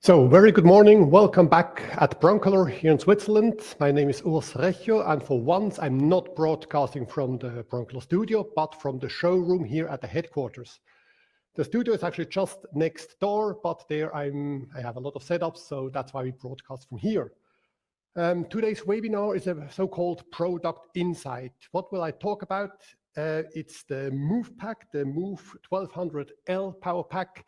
So, very good morning. Welcome back at broncolor here in Switzerland. My name is Urs Recho, and for once I'm not broadcasting from the broncolor studio, but from the showroom here at the headquarters. The studio is actually just next door, but there I have a lot of setups, so that's why we broadcast from here. Today's webinar is a so-called product insight. What will I talk about? It's the Move Pack, the Move 1200L Power Pack.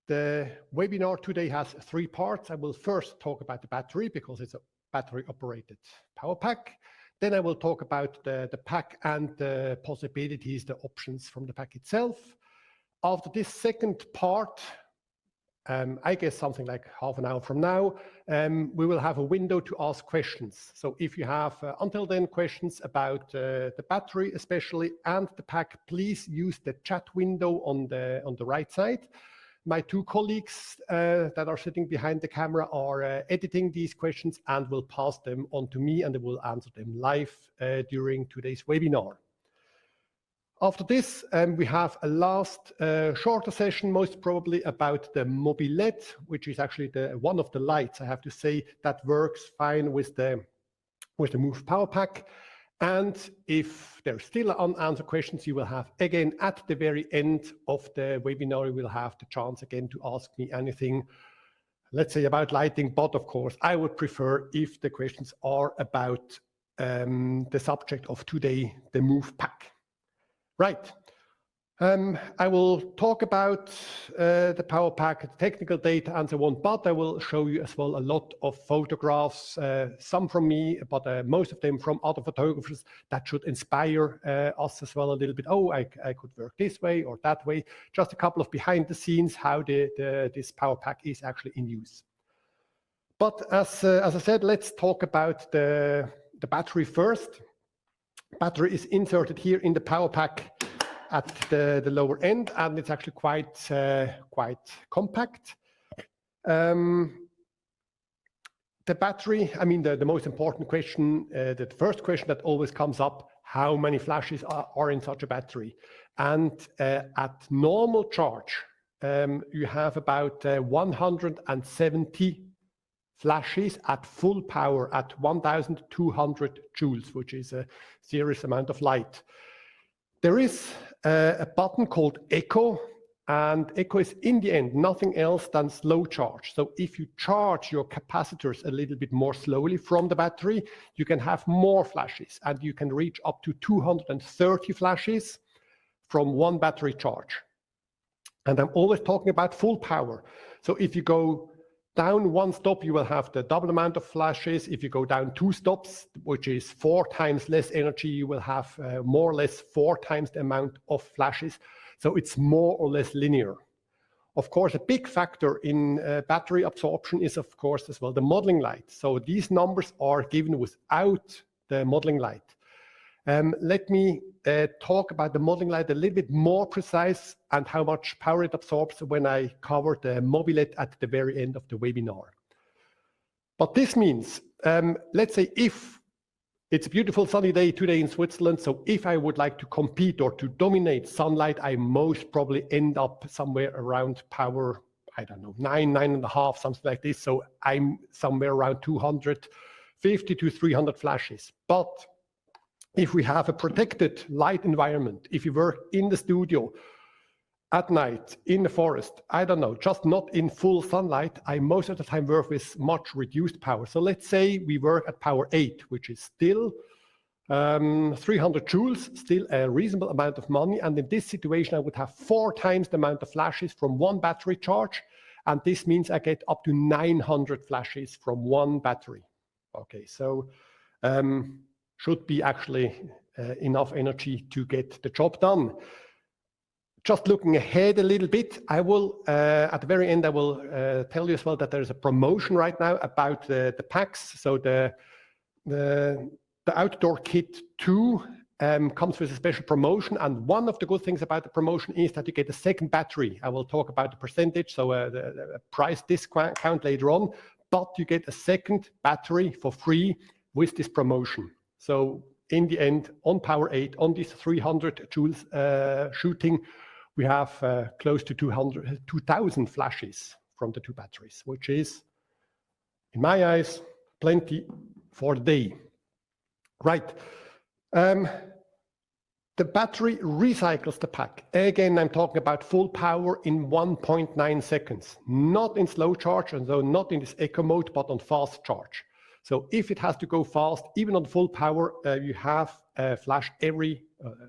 The webinar today has three parts. I will first talk about the battery because it's a battery operated power pack. Then I will talk about the pack and the possibilities, the options from the pack itself. After this second part, I guess something like half an hour from now, we will have a window to ask questions. So if you have until then questions about the battery especially and the pack, please use the chat window on the right side. My two colleagues that are sitting behind the camera are editing these questions and will pass them on to me, and they will answer them live during today's webinar. After this, we have a last shorter session, most probably about the Mobilit, which is actually one of the lights, I have to say, that works fine with the Move Power Pack. And if there's still unanswered questions, you will have again at the very end of the webinar, you will have the chance again to ask me anything, let's say about lighting. But of course, I would prefer if the questions are about the subject of today, the Move Pack. Right. I will talk about the power pack, technical data, and so on, but I will show you as well a lot of photographs, some from me, but most of them from other photographers that should inspire us as well a little bit. Oh, I could work this way or that way. Just a couple of behind the scenes, how this power pack is actually in use. But as I said, let's talk about the battery first. Battery is inserted here in the power pack at the lower end, and it's actually quite compact. The battery, I mean, the most important question, the first question that always comes up, how many flashes are in such a battery? And at normal charge, you have about 170 flashes at full power at 1,200 joules, which is a serious amount of light. There is a button called Echo, and Echo is in the end nothing else than slow charge. So if you charge your capacitors a little bit more slowly from the battery, you can have more flashes, and you can reach up to 230 flashes from one battery charge. And I'm always talking about full power. So if you go down one stop, you will have the double amount of flashes. If you go down two stops, which is 4 times less energy, you will have more or less 4 times the amount of flashes. So it's more or less linear. Of course, a big factor in battery absorption is, of course, as well the modeling light. So these numbers are given without the modeling light. Let me talk about the modeling light a little bit more precise and how much power it absorbs when I cover the Mobilit at the very end of the webinar. But this means, let's say if it's a beautiful sunny day today in Switzerland, so if I would like to compete or to dominate sunlight, I most probably end up somewhere around power, I don't know, 9.5, something like this. So I'm somewhere around 250 to 300 flashes. But if we have a protected light environment, if you work in the studio at night, in the forest, I don't know, just not in full sunlight, I most of the time work with much reduced power. So let's say we work at power 8, which is still 300 joules, still a reasonable amount of money. And in this situation, I would have 4 times the amount of flashes from one battery charge. And this means I get up to 900 flashes from one battery. Okay, so should be actually enough energy to get the job done. Just looking ahead a little bit, I will, at the very end, I will tell you as well that there's a promotion right now about the packs. So the Outdoor Kit 2 comes with a special promotion. And one of the good things about the promotion is that you get a second battery. I will talk about the percentage, so the price discount later on, but you get a second battery for free with this promotion. So in the end, on power 8, on this 300 joules shooting, we have close to 2,000 flashes from the two batteries, which is, in my eyes, plenty for the day. Right. The battery recycles the pack. Again, I'm talking about full power in 1.9 seconds, not in slow charge, and so not in this eco mode, but on fast charge. So if it has to go fast, even on full power, you have a flash every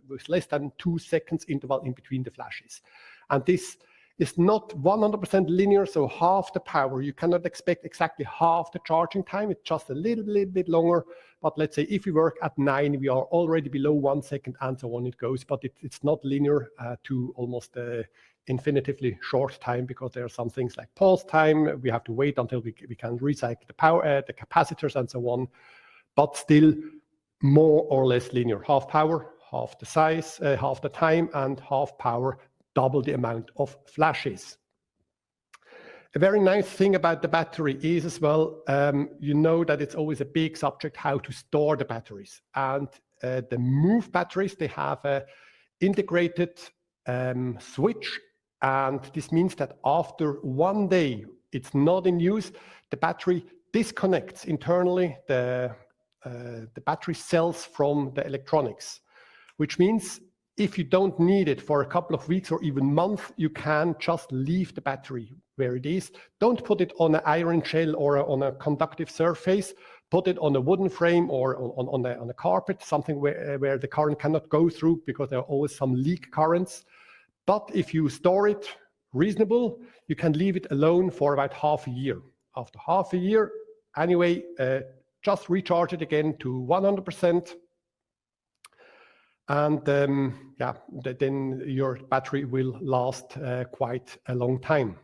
with less than 2 seconds interval in between the flashes. And this is not 100% linear, so half the power. You cannot expect exactly half the charging time. It's just a little bit longer. But let's say if we work at 9, we are already below 1 second, and so on it goes. But it's not linear to almost infinitively short time, because there are some things like pause time. We have to wait until we can recycle the power, the capacitors, and so on. But still more or less linear. Half power, half the size, half the time, and half power, double the amount of flashes. A very nice thing about the battery is as well, you know that it's always a big subject how to store the batteries. And the Move batteries, they have a integrated switch. And this means that after 1 day, it's not in use, the battery disconnects internally the battery cells from the electronics, which means if you don't need it for a couple of weeks or even months, you can just leave the battery where it is. Don't put it on an iron shell or on a conductive surface. Put it on a wooden frame or on a carpet, something where the current cannot go through, because there are always some leak currents. But if you store it reasonable, you can leave it alone for about half a year. After half a year, anyway, just recharge it again to 100%. And then your battery will last quite a long time.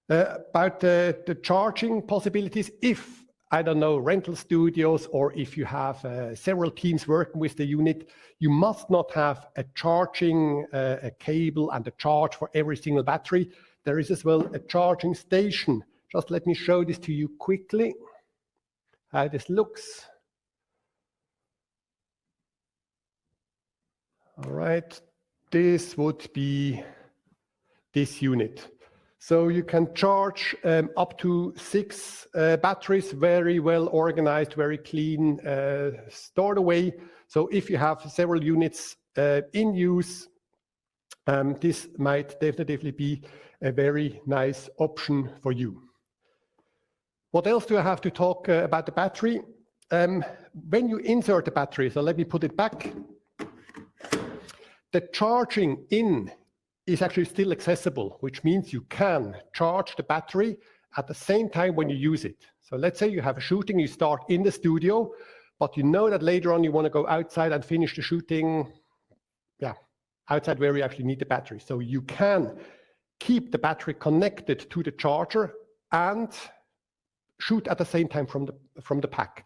About the charging possibilities, if, I don't know, rental studios, or if you have several teams working with the unit, you must not have a charging a cable and a charge for every single battery. There is as well a charging station. Just let me show this to you quickly, how this looks. All right, this would be this unit. So you can charge up to 6 batteries, very well organized, very clean, stored away. So if you have several units in use, this might definitely be a very nice option for you. What else do I have to talk about the battery? When you insert the battery, so let me put it back. The charging in is actually still accessible, which means you can charge the battery at the same time when you use it. So let's say you have a shooting, you start in the studio, but you know that later on you want to go outside and finish the shooting, outside where you actually need the battery. So you can keep the battery connected to the charger and shoot at the same time from the pack.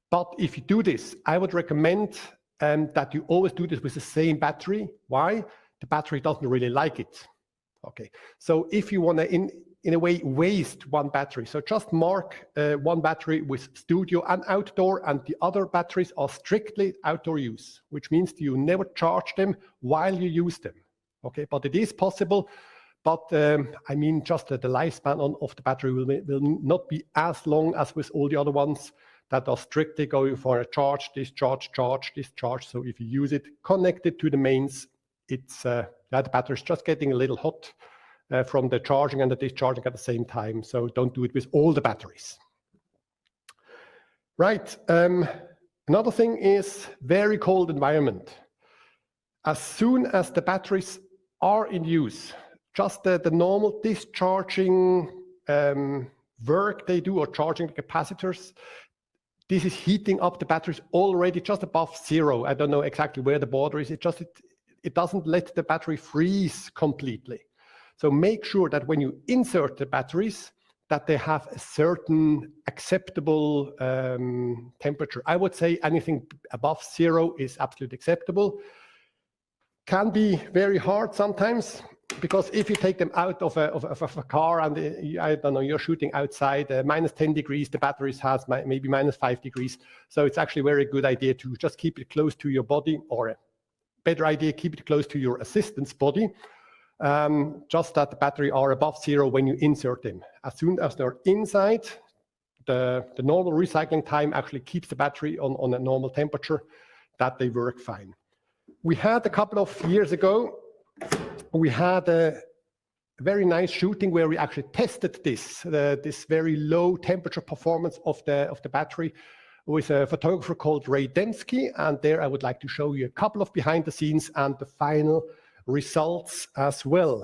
But if you do this, I would recommend that you always do this with the same battery. Why? The battery doesn't really like it. Okay, so if you want to, in a way, waste one battery, so just mark one battery with studio and outdoor, and the other batteries are strictly outdoor use, which means you never charge them while you use them. Okay, but it is possible. But I mean, just the lifespan of the battery will not be as long as with all the other ones that are strictly going for a charge, discharge, charge, discharge. So if you use it connected to the mains, it's that battery is just getting a little hot from the charging and the discharging at the same time. So don't do it with all the batteries. Right. Another thing is very cold environment. As soon as the batteries are in use, just the normal discharging work they do, or charging the capacitors, this is heating up the batteries already just above 0. I don't know exactly where the border is. It doesn't let the battery freeze completely. So make sure that when you insert the batteries, that they have a certain acceptable temperature. I would say anything above 0 is absolutely acceptable. Can be very hard sometimes, because if you take them out of a car and I don't know, you're shooting outside, minus 10 degrees, the batteries has maybe minus 5 degrees. So it's actually a very good idea to just keep it close to your body, or a better idea, keep it close to your assistant's body. just that the battery are above zero when you insert them. As soon as they're inside, the normal recycling time actually keeps the battery on a normal temperature, that they work fine. We had a couple of years ago, we had a very nice shooting where we actually tested this very low temperature performance of the battery with a photographer called Ray Dembski, and there I would like to show you a couple of behind the scenes and the final results as well.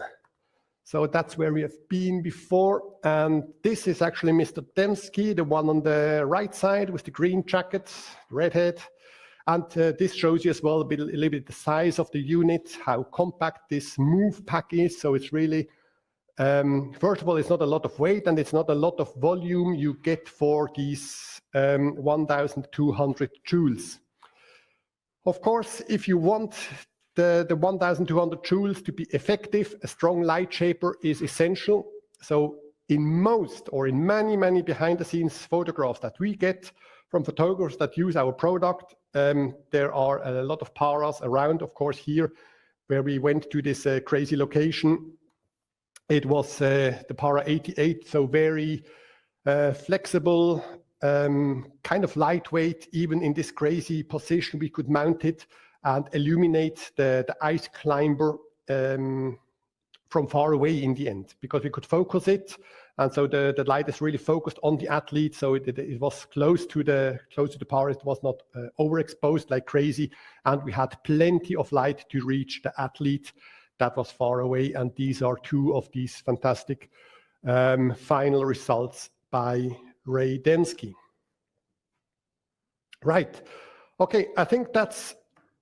So that's where we have been before, and this is actually Mr. Dembski, the one on the right side with the green jacket, redhead. And this shows you as well a little bit the size of the unit, how compact this move pack is. So it's really, first of all, it's not a lot of weight and it's not a lot of volume you get for these 1,200 joules. Of course, if you want the 1,200 joules to be effective, a strong light shaper is essential. So in most or in many behind the scenes photographs that we get from photographers that use our product, there are a lot of paras around. Of course, here where we went to this crazy location, it was the Para 88, so very flexible, kind of lightweight. Even in this crazy position, we could mount it and illuminate the ice climber from far away in the end, because we could focus it. And so the light is really focused on the athlete, so it was close to the power. It was not overexposed like crazy, and we had plenty of light to reach the athlete that was far away. And these are two of these fantastic final results by Ray Dembski. Right. Okay, I think that's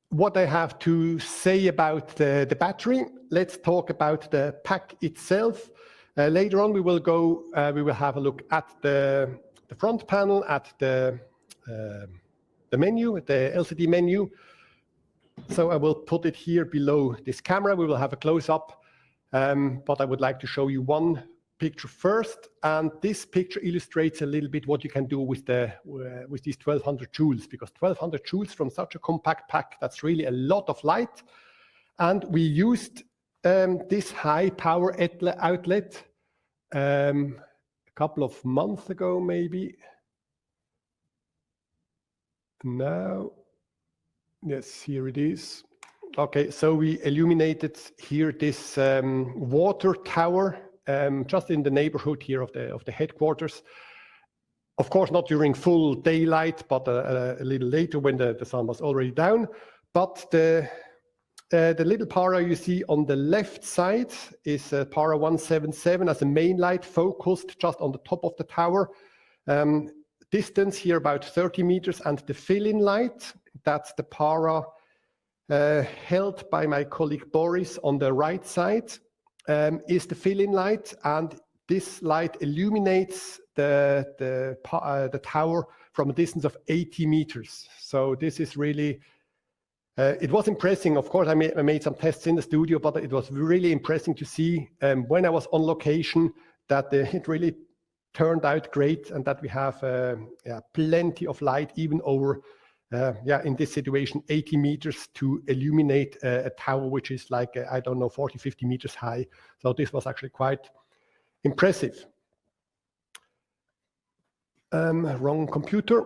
what I have to say about the battery. Let's talk about the pack itself. Later on, we will have a look at the front panel, at the menu, the LCD menu. So I will put it here below this camera. We will have a close-up, but I would like to show you one picture first. And this picture illustrates a little bit what you can do with these 1,200 joules, because 1,200 joules from such a compact pack, that's really a lot of light. And we used this high power outlet a couple of months ago, maybe. Now, yes, here it is. Okay, so we illuminated here this water tower just in the neighborhood here of the headquarters. Of course, not during full daylight, but a little later when the sun was already down. But the little Para you see on the left side is Para 177 as a main light focused just on the top of the tower. Distance here about 30 meters, and the fill-in light, that's the Para held by my colleague Boris on the right side, is the fill-in light, and this light illuminates the tower from a distance of 80 meters. So this is really, it was impressive. Of course, I made some tests in the studio, but it was really impressive to see when I was on location that it really turned out great, and that we have plenty of light, even over, in this situation, 80 meters to illuminate a tower, which is like, I don't know, 40, 50 meters high. So this was actually quite impressive. Wrong computer.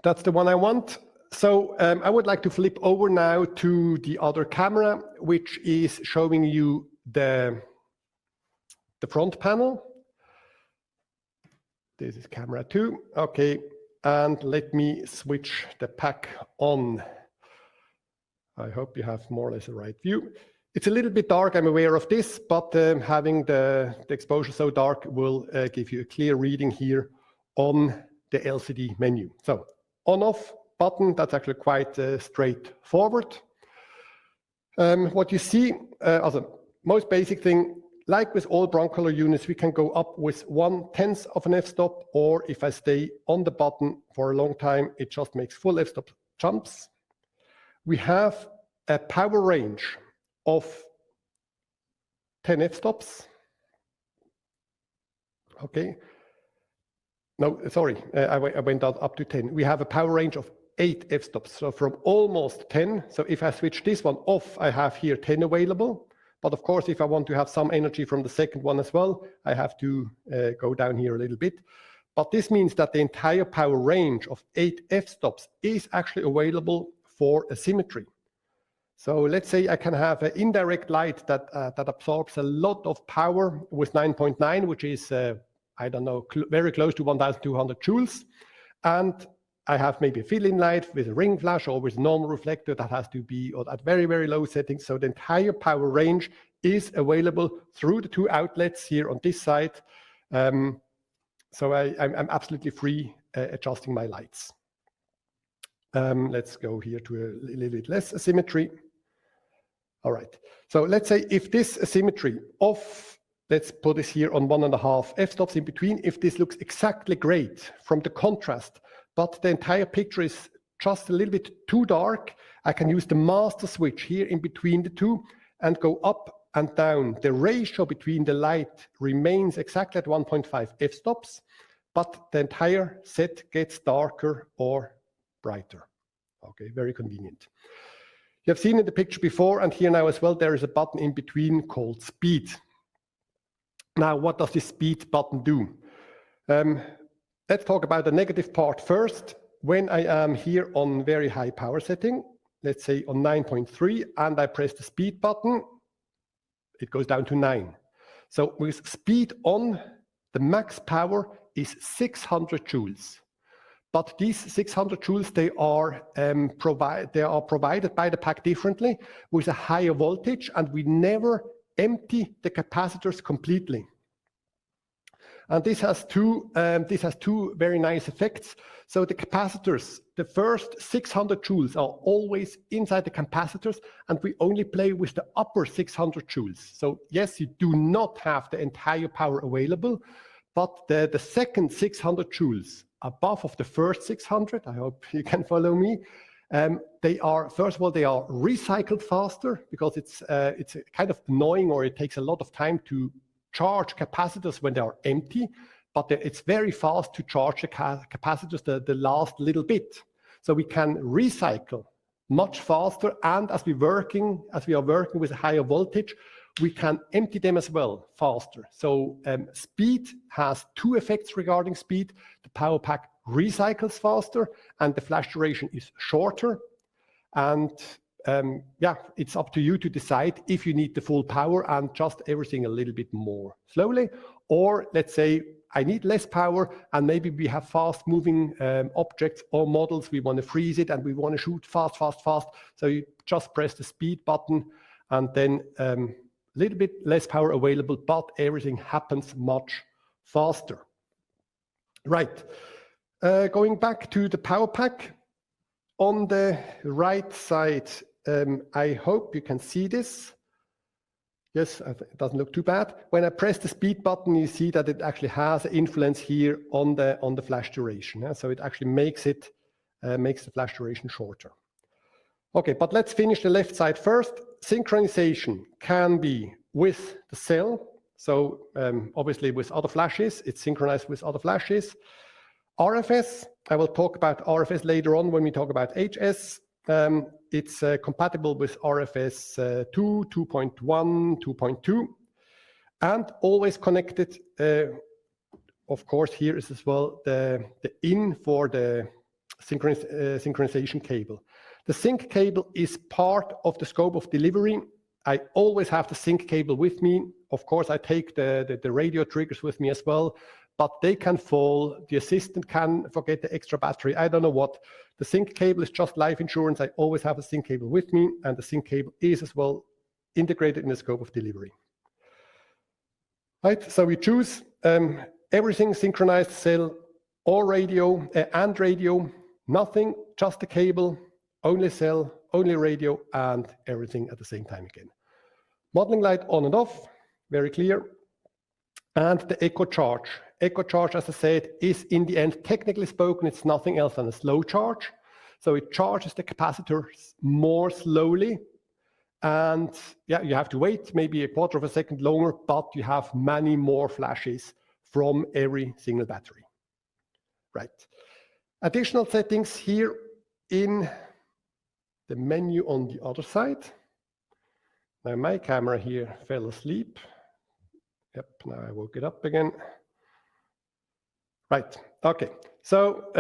That's the one I want. So I would like to flip over now to the other camera, which is showing you the front panel. This is camera 2. Okay, and let me switch the pack on. I hope you have more or less a right view. It's a little bit dark, I'm aware of this, but having the exposure so dark will give you a clear reading here on the LCD menu. So on-off button, that's actually quite straightforward. What you see, as a most basic thing, like with all broncolor units, we can go up with 1/10 of an f-stop, or if I stay on the button for a long time, it just makes full f-stop jumps. We have a power range of 10 f-stops. Okay. No, sorry, I went up to 10. We have a power range of 8 f-stops, so from almost 10. So if I switch this one off, I have here 10 available. But of course, if I want to have some energy from the second one as well, I have to go down here a little bit. But this means that the entire power range of 8 f-stops is actually available for a symmetry. So let's say I can have an indirect light that absorbs a lot of power with 9.9, which is, I don't know, very close to 1,200 joules. And I have maybe a fill-in light with a ring flash or with a normal reflector that has to be at very, very low settings. So the entire power range is available through the 2 outlets here on this side. So I'm absolutely free adjusting my lights. Let's go here to a little bit less asymmetry. All right, so let's say if this asymmetry of, let's put this here on 1.5 f-stops in between, if this looks exactly great from the contrast, but the entire picture is just a little bit too dark, I can use the master switch here in between the two and go up and down. The ratio between the light remains exactly at 1.5 f-stops, but the entire set gets darker or brighter. Okay, very convenient. You have seen in the picture before, and here now as well, there is a button in between called speed. Now, what does this speed button do? Let's talk about the negative part first. When I am here on very high power setting, let's say on 9.3, and I press the speed button, it goes down to 9. So with speed on, the max power is 600 joules. But these 600 joules, they are provided by the pack differently with a higher voltage, and we never empty the capacitors completely. And this has two very nice effects. So the capacitors, the first 600 joules are always inside the capacitors, and we only play with the upper 600 joules. So yes, you do not have the entire power available, but the second 600 joules above of the first 600, I hope you can follow me, they are, first of all, they are recycled faster because it's kind of annoying, or it takes a lot of time to charge capacitors when they are empty, but it's very fast to charge the capacitors the last little bit. So we can recycle much faster, and as we are working with a higher voltage, we can empty them as well faster. So speed has 2 effects regarding speed. The power pack recycles faster, and the flash duration is shorter. And yeah, it's up to you to decide if you need the full power and just everything a little bit more slowly, or let's say I need less power and maybe we have fast moving objects or models, we want to freeze it and we want to shoot fast. So you just press the speed button, and then a little bit less power available, but everything happens much faster. Right, going back to the power pack, on the right side, I hope you can see this. Yes, it doesn't look too bad. When I press the speed button, you see that it actually has an influence here on the flash duration. Yeah? So it actually makes the flash duration shorter. Okay, but let's finish the left side first. Synchronization can be with the cell. So obviously with other flashes, it's synchronized with other flashes. RFS, I will talk about RFS later on when we talk about HS. It's compatible with RFS 2, 2.1, 2.2, and always connected. Of course, here is as well the in for the synchronization cable. The sync cable is part of the scope of delivery. I always have the sync cable with me. Of course, I take the radio triggers with me as well, but they can fall. The assistant can forget the extra battery. I don't know what. The sync cable is just life insurance. I always have a sync cable with me, and the sync cable is as well integrated in the scope of delivery. Right, so we choose everything synchronized, cell or radio and radio, nothing, just the cable, only cell, only radio, and everything at the same time again. Modeling light on and off, very clear. And the echo charge. Echo charge, as I said, is in the end, technically spoken, it's nothing else than a slow charge. So it charges the capacitors more slowly. And yeah, you have to wait maybe a quarter of a second longer, but you have many more flashes from every single battery. Right. Additional settings here in the menu on the other side. Now my camera here fell asleep. Yep, now I woke it up again. Right, okay. So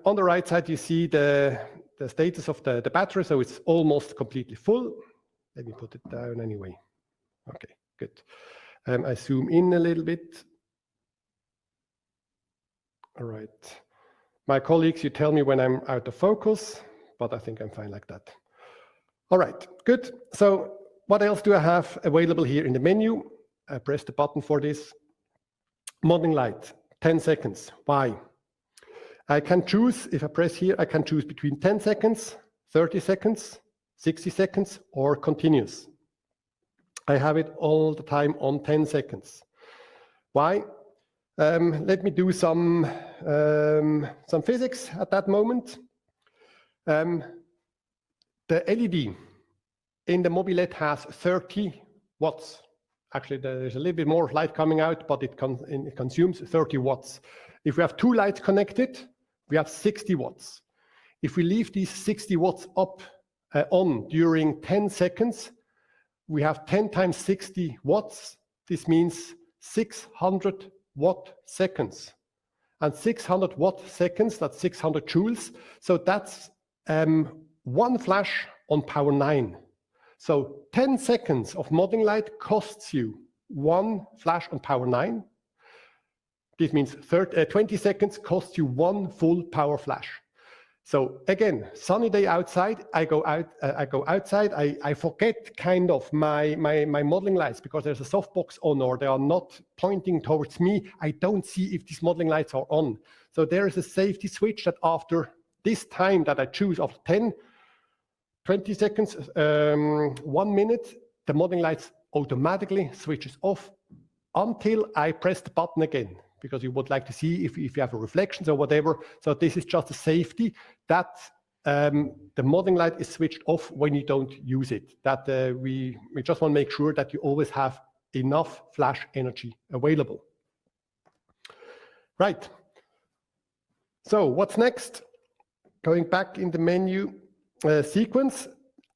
on the right side, you see the status of the battery. So it's almost completely full. Let me put it down anyway. Okay, good. I zoom in a little bit. All right. My colleagues, you tell me when I'm out of focus, but I think I'm fine like that. All right, good. So what else do I have available here in the menu? I press the button for this. Modeling light, 10 seconds. Why? I can choose, if I press here, I can choose between 10 seconds, 30 seconds, 60 seconds, or continuous. I have it all the time on 10 seconds. Why? Let me do some physics at that moment. The LED in the Mobilit has 30 watts. Actually, there's a little bit more light coming out, but it consumes 30 watts. If we have two lights connected, we have 60 watts. If we leave these 60 watts up on during 10 seconds, we have 10 times 60 watts. This means 600 watt seconds. And 600 watt seconds, that's 600 joules. So that's one flash on power 9. So 10 seconds of modeling light costs you one flash on power 9. This means 20 seconds costs you one full power flash. So again, sunny day outside, I go outside, I forget kind of my modeling lights because there's a softbox on or they are not pointing towards me. I don't see if these modeling lights are on. So there is a safety switch that after this time that I choose, after 10, 20 seconds, 1 minute, the modeling lights automatically switches off until I press the button again, because you would like to see if you have a reflections or whatever. So this is just a safety that the modeling light is switched off when you don't use it. That we just want to make sure that you always have enough flash energy available. Right. So what's next? Going back in the menu sequence,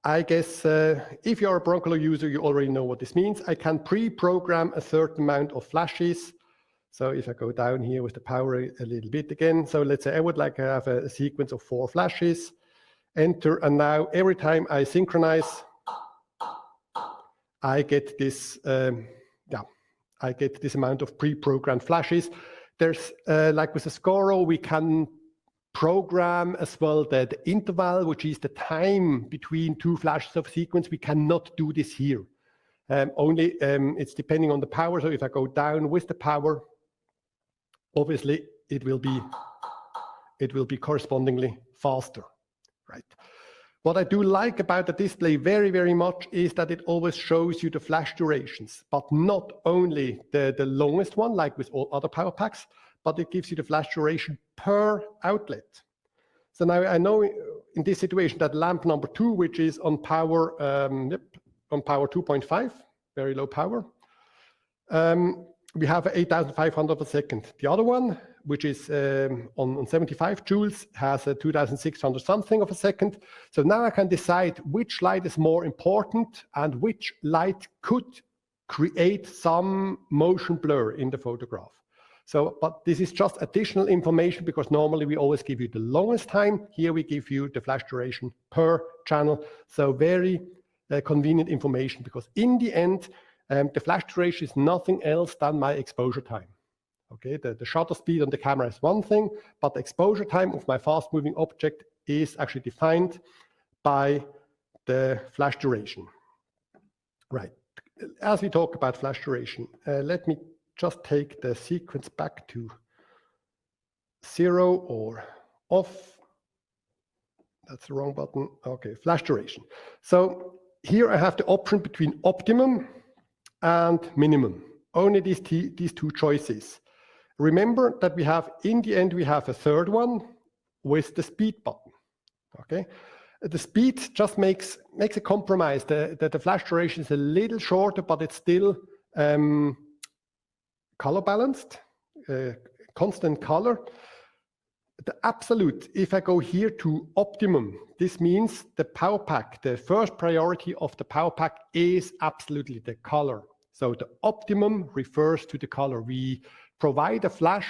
I guess if you're a broncolor user, you already know what this means. I can pre-program a certain amount of flashes. So if I go down here with the power a little bit again, so let's say I would like to have a sequence of 4 flashes, enter, and now every time I synchronize, I get this, I get this amount of pre-programmed flashes. There's, like with the Scoro, we can program as well the interval, which is the time between 2 flashes of sequence. We cannot do this here. Only it's depending on the power. So if I go down with the power, obviously it will be correspondingly faster, right? What I do like about the display very, very much is that it always shows you the flash durations, but not only the longest one, like with all other power packs, but it gives you the flash duration per outlet. So now I know in this situation that lamp number 2, which is on power, on power 2.5, very low power, we have 8,500 per second. The other one, which is on 75 joules, has a 2,600 something of a second. So now I can decide which light is more important and which light could create some motion blur in the photograph. So, but this is just additional information because normally we always give you the longest time. Here we give you the flash duration per channel. So very convenient information, because in the end, the flash duration is nothing else than my exposure time. Okay, the shutter speed on the camera is one thing, but the exposure time of my fast moving object is actually defined by the flash duration. Right, as we talk about flash duration, let me just take the sequence back to 0 or off. That's the wrong button. Okay, flash duration. So here I have the option between optimum and minimum. Only these two choices. Remember that we have, in the end, we have a third one with the speed button. Okay, the speed just makes a compromise. The flash duration is a little shorter, but it's still color balanced, constant color. the absolute, if I go here to optimum, this means the power pack, the first priority of the power pack is absolutely the color. So the optimum refers to the color. We provide a flash,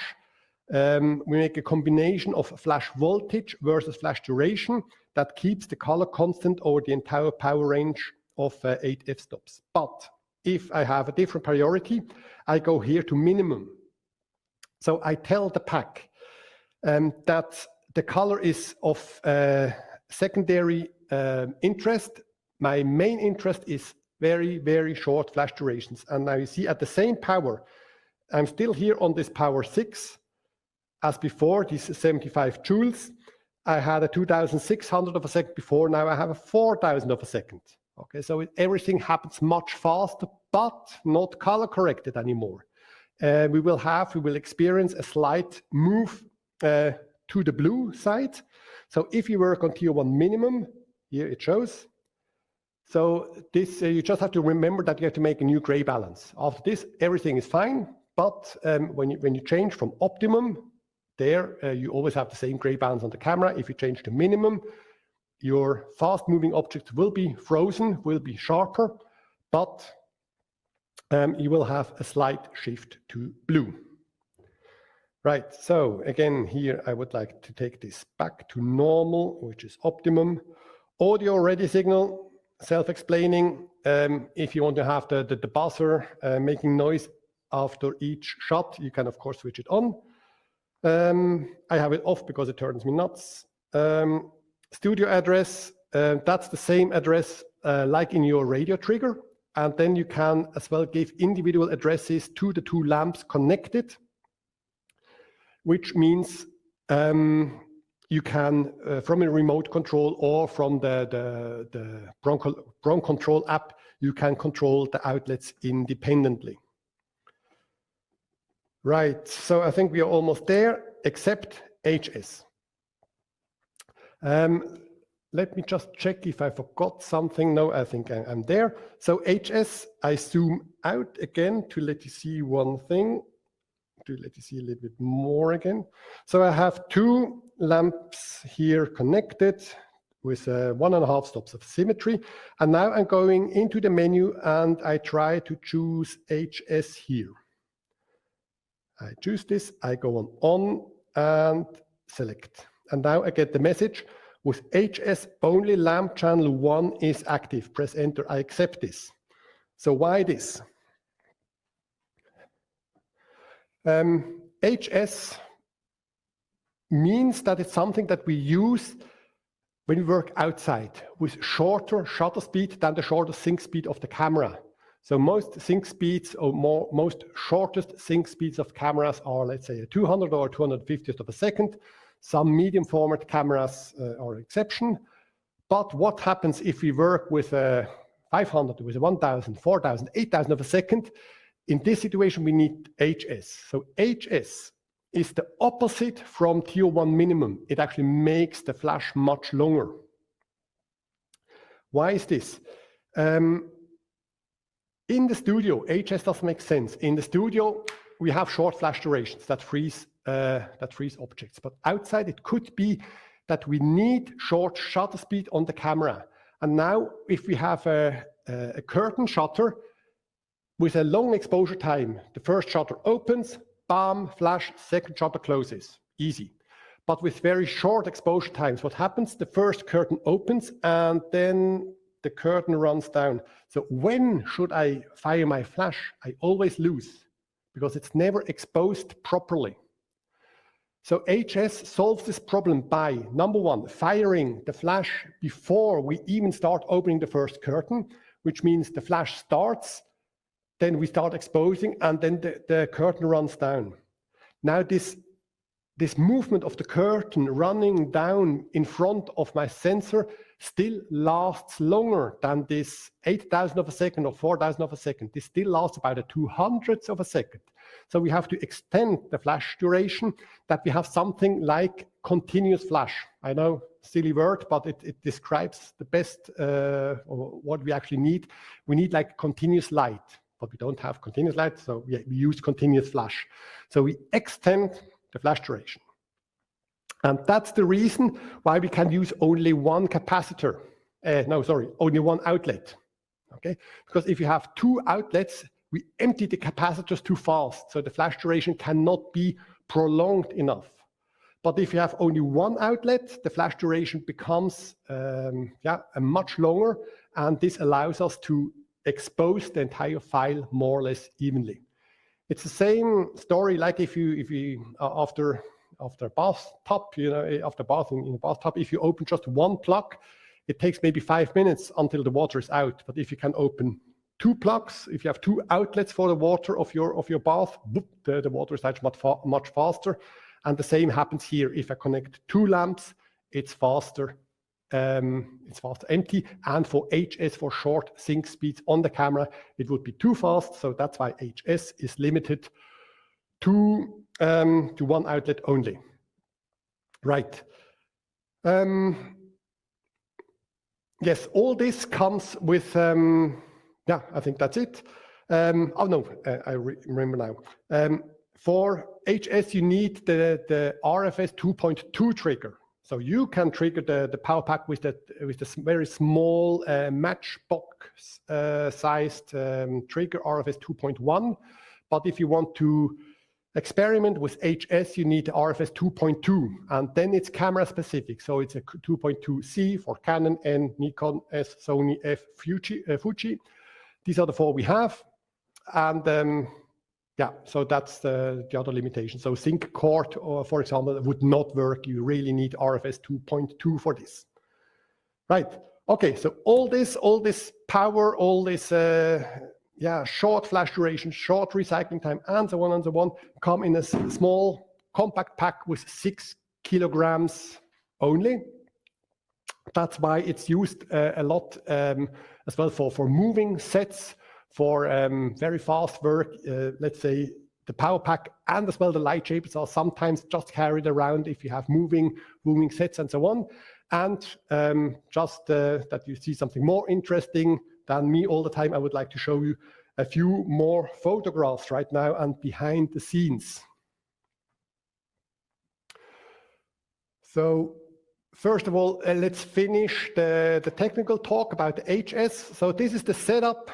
we make a combination of flash voltage versus flash duration that keeps the color constant over the entire power range of 8 f-stops. But if I have a different priority, I go here to minimum. So I tell the pack that the color is of secondary interest. My main interest is very, very short flash durations. And now you see at the same power, I'm still here on this power 6 as before, this 75 joules. I had a 2,600 of a second before, now I have a 4,000 of a second. Okay, so everything happens much faster, but not color corrected anymore. We will experience a slight move to the blue side. So if you work on tier 1 minimum, here it shows. So this you just have to remember that you have to make a new gray balance. After this, everything is fine, but when you change from optimum, there you always have the same gray balance on the camera. If you change to minimum, your fast-moving objects will be frozen, will be sharper, but you will have a slight shift to blue. Right, so again, here I would like to take this back to normal, which is optimum. Audio ready signal, self-explaining. If you want to have the buzzer making noise after each shot, you can of course switch it on. I have it off because it turns me nuts. Studio address, that's the same address like in your radio trigger. And then you can as well give individual addresses to the 2 lamps connected, which means you can, from a remote control or from the broncolor app, you can control the outlets independently. Right, so I think we are almost there, except HS. Let me just check if I forgot something. No, I think I'm there. So HS, I zoom out again to let you see one thing, to let you see a little bit more again. So I have 2 lamps here connected with 1.5 stops of symmetry. And now I'm going into the menu and I try to choose HS here. I choose this, I go on and select. And now I get the message, with HS only lamp channel 1 is active. Press enter, I accept this. So why this? HS means that it's something that we use when we work outside with shorter shutter speed than the shortest sync speed of the camera. So most sync speeds or most shortest sync speeds of cameras are, let's say, a 200 or 250th of a second. Some medium format cameras are an exception. But what happens if we work with a 500, with a 1000, 4000, 8000 of a second? In this situation, we need HS. So HS is the opposite from tier 1 minimum. It actually makes the flash much longer. Why is this? In the studio, HS doesn't make sense. In the studio, we have short flash durations that freeze objects. But outside, it could be that we need short shutter speed on the camera. And now, if we have a curtain shutter with a long exposure time, the first shutter opens, bam, flash, second shutter closes, easy. But with very short exposure times, what happens? The first curtain opens and then the curtain runs down. So when should I fire my flash? I always lose because it's never exposed properly. So HS solves this problem by, number 1, firing the flash before we even start opening the first curtain, which means the flash starts, then we start exposing, and then the curtain runs down. Now this movement of the curtain running down in front of my sensor still lasts longer than this 8,000 of a second or 4,000 of a second. This still lasts about a 200th of a second. So we have to extend the flash duration that we have something like continuous flash. I know, silly word, but it describes the best or what we actually need. We need like continuous light, but we don't have continuous light, so we use continuous flash. So we extend the flash duration. And that's the reason why we can use only one capacitor. Only one outlet. Okay, because if you have two outlets, we empty the capacitors too fast, so the flash duration cannot be prolonged enough. But if you have only one outlet, the flash duration becomes much longer, and this allows us to expose the entire file more or less evenly. It's the same story like if you after bathtub, after bathing in a bathtub, if you open just one plug, it takes maybe 5 minutes until the water is out. But if you can open two plugs, if you have two outlets for the water of your bath, the water is out much faster. And the same happens here. If I connect two lamps, it's faster. It's faster empty. And for HS, for short sync speeds on the camera, it would be too fast. So that's why HS is limited to one outlet only. Right. Yes, all this comes with, I think that's it. I remember now. For HS, you need the RFS 2.2 trigger. So you can trigger the power pack with the very small matchbox sized trigger RFS 2.1. But if you want to experiment with HS, you need the RFS 2.2, and then it's camera specific. So it's a 2.2C for Canon, N, Nikon, S, Sony, F, Fuji. These are the four we have. And so that's the other limitation. So sync cord, for example, would not work. You really need RFS 2.2 for this. Right. Okay. So all this power, all this short flash duration, short recycling time, and so on, come in a small compact pack with 6 kilograms only. That's why it's used a lot as well for moving sets, for very fast work. Let's say the power pack and as well the light shapers are sometimes just carried around if you have moving sets and so on. And just that you see something more interesting than me all the time, I would like to show you a few more photographs right now and behind the scenes. So first of all, let's finish the technical talk about the HS. So this is the setup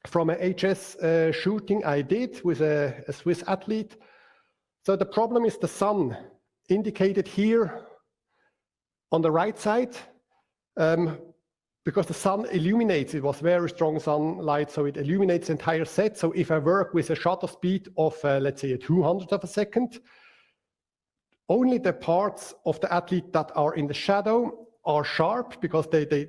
from a HS shooting I did with a Swiss athlete. So the problem is the sun, indicated here on the right side. Because the sun illuminates, it was very strong sunlight, so it illuminates the entire set. So if I work with a shutter speed of, let's say, a 200th of a second, only the parts of the athlete that are in the shadow are sharp because they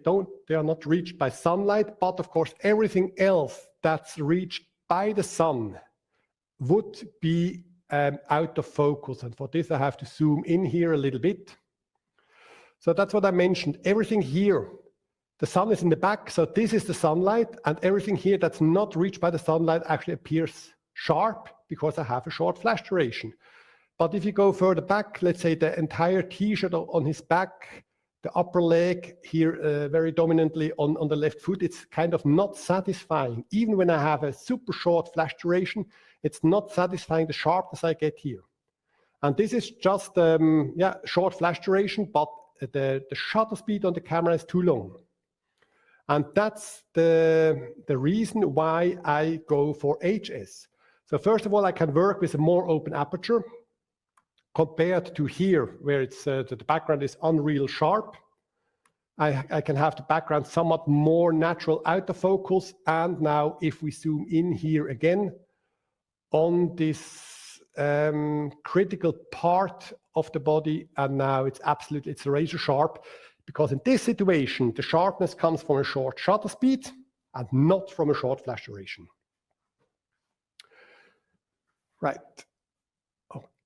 are not reached by sunlight. But of course, everything else that's reached by the sun would be out of focus. And for this, I have to zoom in here a little bit. So that's what I mentioned. Everything here, the sun is in the back, so this is the sunlight, and everything here that's not reached by the sunlight actually appears sharp because I have a short flash duration. But if you go further back, let's say the entire t-shirt on his back, the upper leg here very dominantly on the left foot, it's kind of not satisfying. Even when I have a super short flash duration, it's not satisfying the sharpness I get here. And this is just short flash duration, but the shutter speed on the camera is too long. And that's the reason why I go for HS. So first of all, I can work with a more open aperture compared to here, where it's the background is unreal sharp. I can have the background somewhat more natural out of focus. And now if we zoom in here again on this critical part of the body, and now it's razor sharp. Because in this situation, the sharpness comes from a short shutter speed and not from a short flash duration. Right.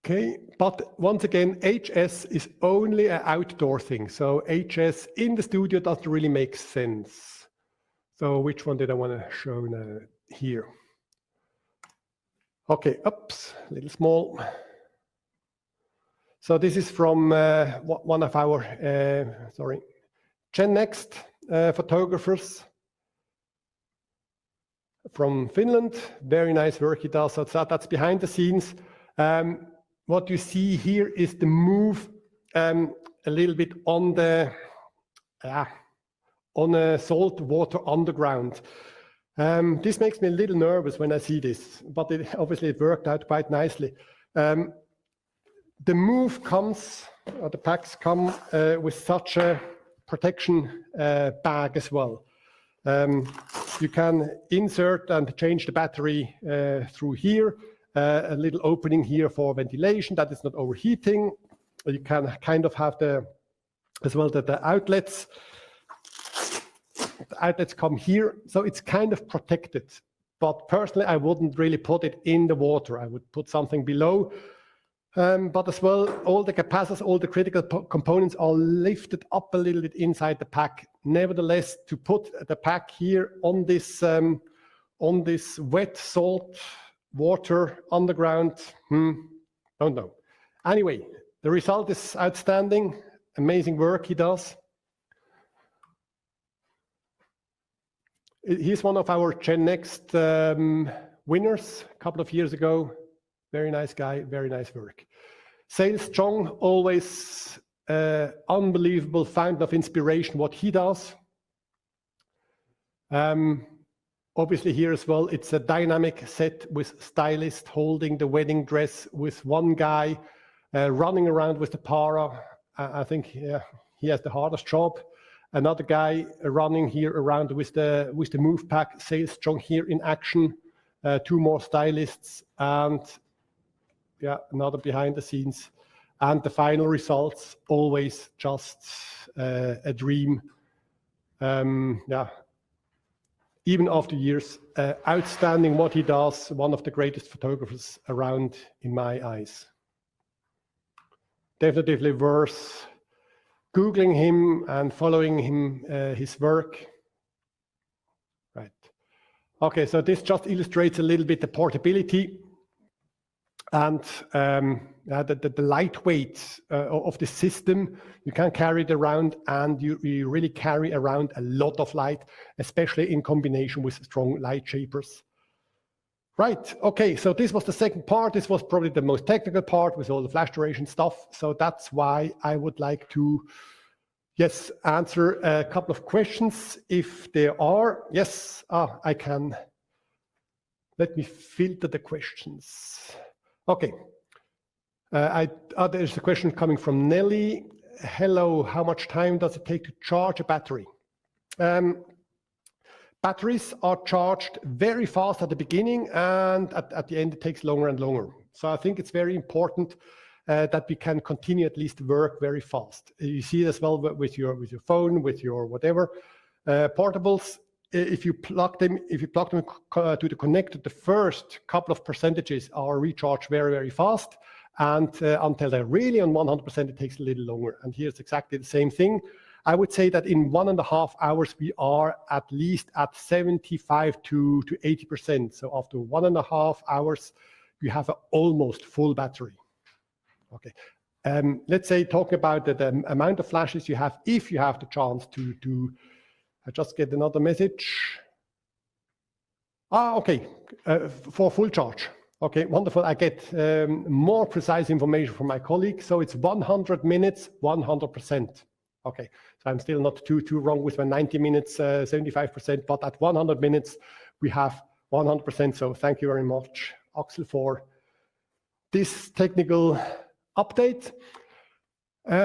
Okay, but once again, HS is only an outdoor thing. So HS in the studio doesn't really make sense. So which one did I want to show now? Here. Okay, oops, a little small. So this is from one of our, Gen Next photographers from Finland. Very nice work he does. So that's behind the scenes. What you see here is the move a little bit on the salt water underground. This makes me a little nervous when I see this, but obviously it worked out quite nicely. The move comes, or the packs come with such a protection bag as well. You can insert and change the battery through here, a little opening here for ventilation that is not overheating. You can kind of have the outlets. The outlets come here, so it's kind of protected. But personally, I wouldn't really put it in the water. I would put something below. But as well, all the capacitors, all the critical components are lifted up a little bit inside the pack. Nevertheless, to put the pack here on this wet salt water underground, don't know. Anyway, the result is outstanding. Amazing work he does. He's one of our Gen Next winners a couple of years ago. Very nice guy, very nice work. Sales strong, always unbelievable fountain of inspiration what he does. Obviously here as well, it's a dynamic set with stylist holding the wedding dress with one guy running around with the para. I think he has the hardest job. Another guy running here around with the move pack, sales strong here in action. Two more stylists and another behind the scenes. And the final results, always just a dream. Even after years, outstanding what he does. One of the greatest photographers around in my eyes. Definitely worth Googling him and following him, his work. Right. Okay, so this just illustrates a little bit the portability and the lightweight of the system. You can carry it around, and you really carry around a lot of light, especially in combination with strong light shapers. Right, okay, so this was the second part. This was probably the most technical part with all the flash duration stuff. So that's why I would like to, answer a couple of questions if there are. Yes, I can. Let me filter the questions. Okay, there's a question coming from Nelly. Hello, how much time does it take to charge a battery? Batteries are charged very fast at the beginning, and at the end it takes longer and longer. So I think it's very important that we can continue at least work very fast. You see it as well with your phone, with your whatever portables. If you plug them to the connector, the first couple of percentages are recharged very, very fast, and until they're really on 100%, it takes a little longer. And here's exactly the same thing. I would say that in 1.5 hours, we are at least at 75 to 80%. So after 1.5 hours, you have an almost full battery. Okay. Let's say talking about the amount of flashes you have, if you have the chance to do. I just get another message. Okay, for full charge. Okay, wonderful. I get more precise information from my colleague. So it's 100 minutes, 100%. Okay, so I'm still not too wrong with my 90 minutes, 75%, but at 100 minutes, we have 100%. So thank you very much, Axel, for this technical update.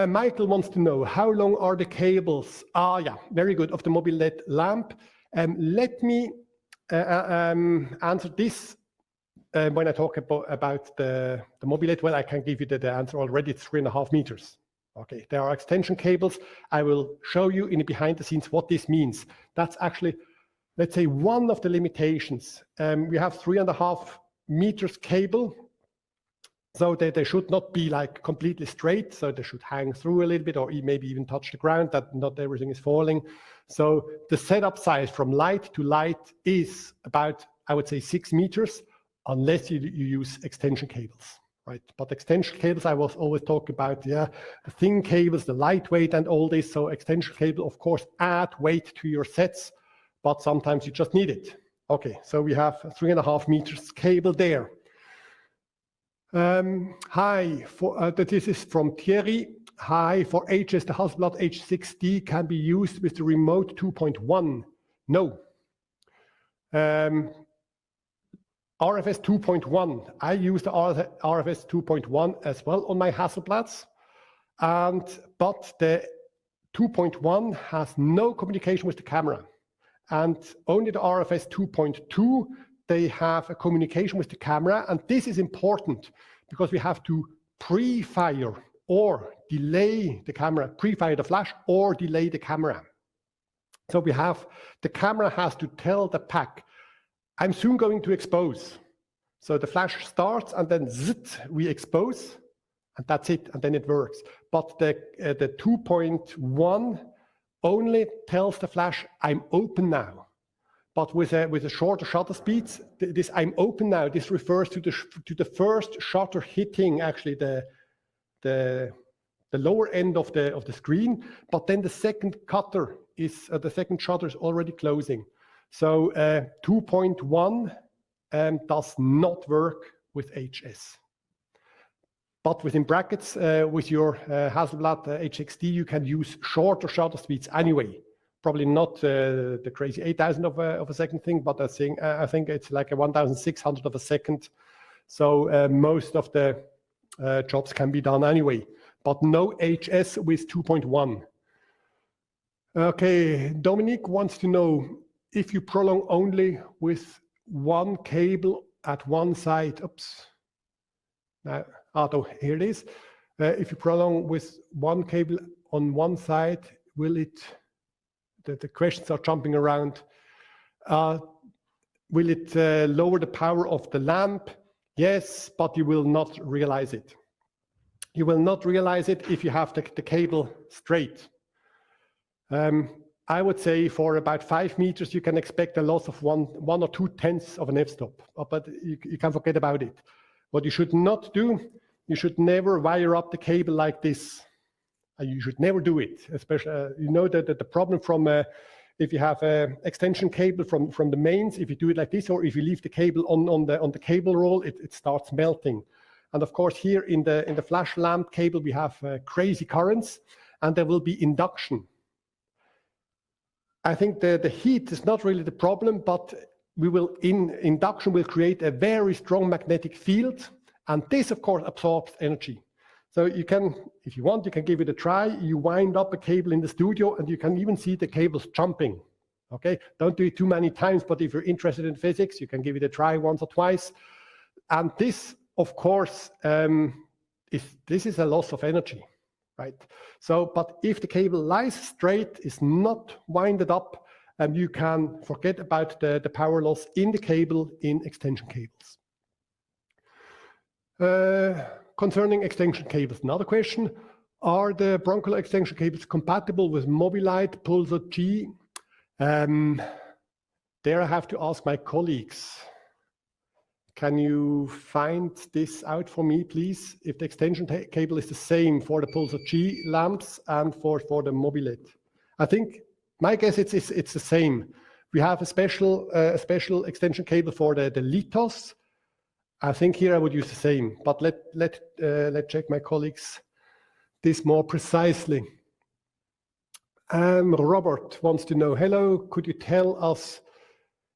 Michael wants to know, how long are the cables? Very good, of the Mobilit lamp. Let me answer this when I talk about the Mobilit. Well, I can give you the answer already. It's 3.5 meters. Okay, there are extension cables. I will show you in the behind the scenes what this means. That's actually, let's say, one of the limitations. We have 3.5 meters cable. So they should not be like completely straight. So they should hang through a little bit, or maybe even touch the ground, that not everything is falling. So the setup size from light to light is about, I would say, 6 meters, unless you use extension cables, right? But extension cables, I was always talking about, the thin cables, the lightweight and all this. So extension cable, of course, add weight to your sets, but sometimes you just need it. Okay, so we have 3.5 meters cable there. Hi, this is from Thierry. hi, for HS, the Hasselblad H6D can be used with the remote 2.1. No. RFS 2.1. I use the RFS 2.1 as well on my Hasselblads, but the 2.1 has no communication with the camera, and only the RFS 2.2 they have a communication with the camera, and this is important because we have to pre-fire or delay the camera, pre-fire the flash or delay the camera. So the camera has to tell the pack, I'm soon going to expose. So the flash starts and then zit, we expose, and that's it, and then it works. But the 2.1 only tells the flash, I'm open now. But with a shorter shutter speeds, this I'm open now, this refers to the first shutter hitting actually the lower end of the screen, but then the second shutter is already closing. So 2.1 does not work with HS. But within brackets, with your Hasselblad H6D, you can use shorter shutter speeds anyway. Probably not the crazy 8,000 of a second thing, but I think it's like a 1,600 of a second. So most of the jobs can be done anyway, but no HS with 2.1. Okay, Dominique wants to know if you prolong only with one cable at one side. Oops. Now, here it is. If you prolong with one cable on one side, will it? The questions are jumping around. Will it lower the power of the lamp? Yes, but you will not realize it. You will not realize it if you have the cable straight. I would say for about 5 meters, you can expect a loss of 1 or 2/10 of an f-stop, but you can forget about it. What you should not do, you should never wire up the cable like this. You should never do it, especially, you know that the problem from, if you have an extension cable from the mains, if you do it like this, or if you leave the cable on the cable roll, it starts melting. And of course, here in the flash lamp cable, we have crazy currents, and there will be induction. I think the heat is not really the problem, but induction will create a very strong magnetic field, and this, of course, absorbs energy. So you can, if you want, you can give it a try. You wind up a cable in the studio, and you can even see the cables jumping. Okay, don't do it too many times, but if you're interested in physics, you can give it a try once or twice. And this, of course, this is a loss of energy, right? So, but if the cable lies straight, is not winded up, you can forget about the power loss in the cable in extension cables. Concerning extension cables, another question: are the broncolor extension cables compatible with Mobilit Pulsar G? There I have to ask my colleagues. Can you find this out for me, please? If the extension cable is the same for the Pulsar G lamps and for the Mobilit. I think, my guess, it's the same. We have a special extension cable for the Litos. I think here I would use the same, but let's check my colleagues this more precisely. Robert wants to know, hello, could you tell us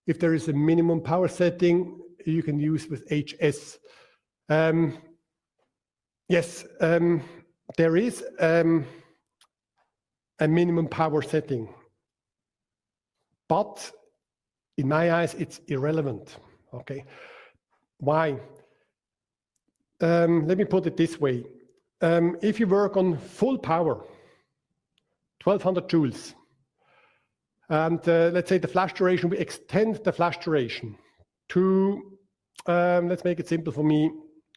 if there is a minimum power setting you can use with HS? Yes, there is a minimum power setting, but in my eyes, it's irrelevant, okay? Why? Let me put it this way. If you work on full power, 1200 joules, and let's say the flash duration, we extend the flash duration to, let's make it simple for me,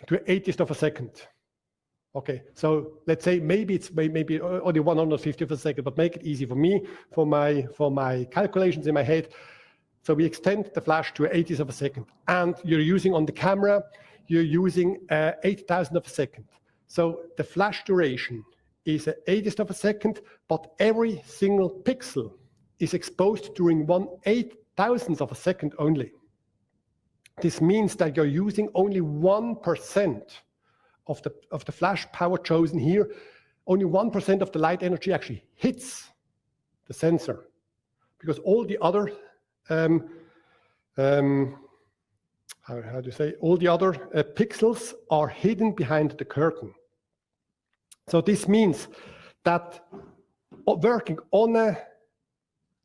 to 1/80th of a second. Okay, so let's say maybe it's maybe only 150th of a second, but make it easy for me, for my calculations in my head. So we extend the flash to 1/80th of a second, and you're using on the camera, you're using 8,000 of a second. So the flash duration is 1/80th of a second, but every single pixel is exposed during 1/8000th of a second only. This means that you're using only 1% of the flash power chosen here only 1% of the light energy actually hits the sensor, because all the other, how do you say, all the other pixels are hidden behind the curtain. So this means that working on a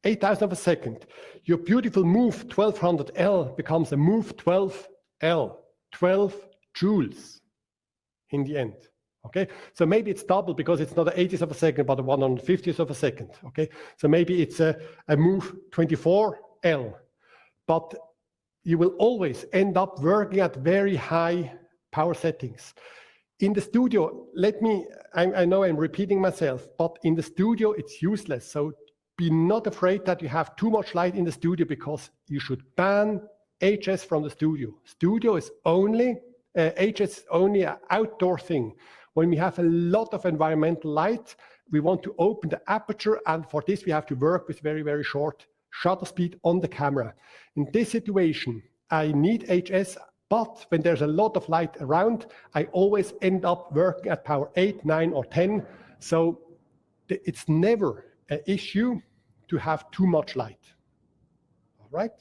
8,000 of a second, your beautiful move 1200L becomes a move 12L, 12 joules in the end. Okay, so maybe it's double because it's not an 80th of a second, but a 150th of a second. Okay, so maybe it's a move 24L, but you will always end up working at very high power settings. In the studio, I know I'm repeating myself, but in the studio it's useless. So be not afraid that you have too much light in the studio, because you should ban HS from the studio. Studio is only, HS is only an outdoor thing. When we have a lot of environmental light, we want to open the aperture, and for this we have to work with very, very short shutter speed on the camera. In this situation, I need HS, but when there's a lot of light around, I always end up working at power 8, 9, or 10. So it's never an issue to have too much light. All right,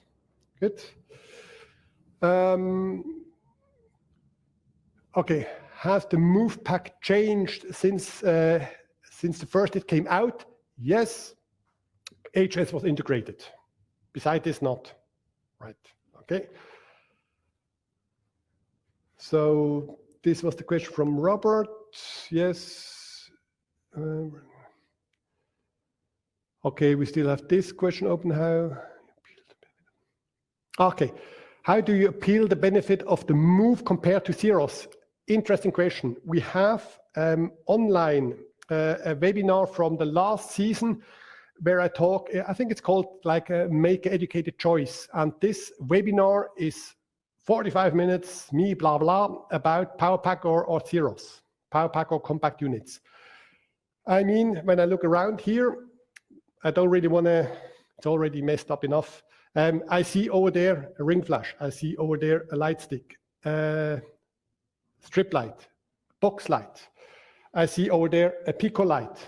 good. Okay, has the move pack changed since the first it came out? Yes, HS was integrated. Besides this, not. Right, okay. So this was the question from Robert. Yes. Okay, we still have this question open. Okay, how do you appeal the benefit of the move compared to zeros? Interesting question. We have online a webinar from the last season where I talk, I think it's called like Make an Educated Choice. And this webinar is 45 minutes, me blah, blah, about power pack or zeros, power pack or compact units. I mean, when I look around here, I don't really want to, it's already messed up enough. I see over there a ring flash. I see over there a light stick, strip light, box light. I see over there a pico light.